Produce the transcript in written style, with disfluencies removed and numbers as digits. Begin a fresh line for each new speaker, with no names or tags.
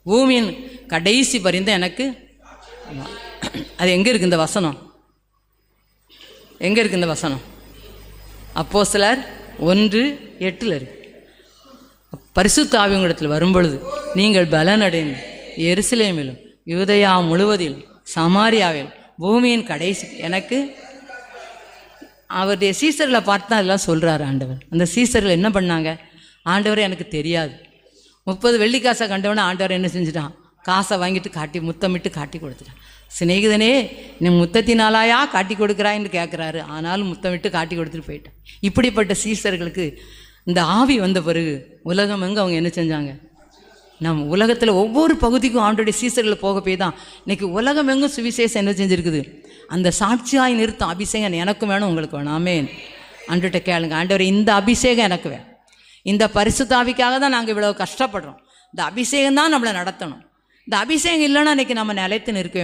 பூமியின் கடைசி பரிந்து எனக்கு. அது எங்கே இருக்குது இந்த வசனம்? எங்கே இருக்குது இந்த வசனம்? அப்போஸ்தலர் 1:8 இருக்கு. பரிசுத்த ஆவி உங்களிடத்தில் வரும்பொழுது நீங்கள் பலனடைந்து எருசலேமிலும் யூதேயா முழுவதிலும் சமாரியாவில் பூமியின் கடைசி எனக்கு. அவருடைய சீசர்களை பார்த்து தான் அதெல்லாம் சொல்கிறாரு ஆண்டவர். அந்த சீசர்கள் என்ன பண்ணாங்க? ஆண்டவரை எனக்கு தெரியாது. 30 வெள்ளிக்காசை கண்டவனே ஆண்டவர் என்ன செஞ்சுட்டான்? காசை வாங்கிட்டு காட்டி முத்தமிட்டு காட்டி கொடுத்துட்டான். சிநேகிதனே, நீ முத்தத்தினாலாயா காட்டி கொடுக்குறாயின்னு கேட்குறாரு. ஆனாலும் முத்தமிட்டு காட்டி கொடுத்துட்டு போயிட்டான். இப்படிப்பட்ட சீசர்களுக்கு இந்த ஆவி வந்த பிறகு உலகம் எங்கே அவங்க என்ன செஞ்சாங்க? நம்ம உலகத்தில் ஒவ்வொரு பகுதிக்கும் ஆண்டோடைய சீசர்களை போக போய் தான் இன்றைக்கி உலகம் எங்கும் சுவிசேஷம் என்ன செஞ்சுருக்குது? அந்த சாட்சியாய் நிறுத்தம் அபிஷேகம் எனக்கும் வேணும், உங்களுக்கு வேணும். ஆமென். ஆண்டவர்கிட்ட கேளுங்க, ஆண்டவர் இந்த அபிஷேகம் எனக்கு வேணும். இந்த பரிசுத்த ஆவிக்காக தான் நாங்கள் இவ்வளோ கஷ்டப்படுறோம். இந்த அபிஷேகம் தான் நம்மளை நடத்தணும். இந்த அபிஷேகம் இல்லைன்னா இன்றைக்கி நம்ம நிலைத்து நிற்க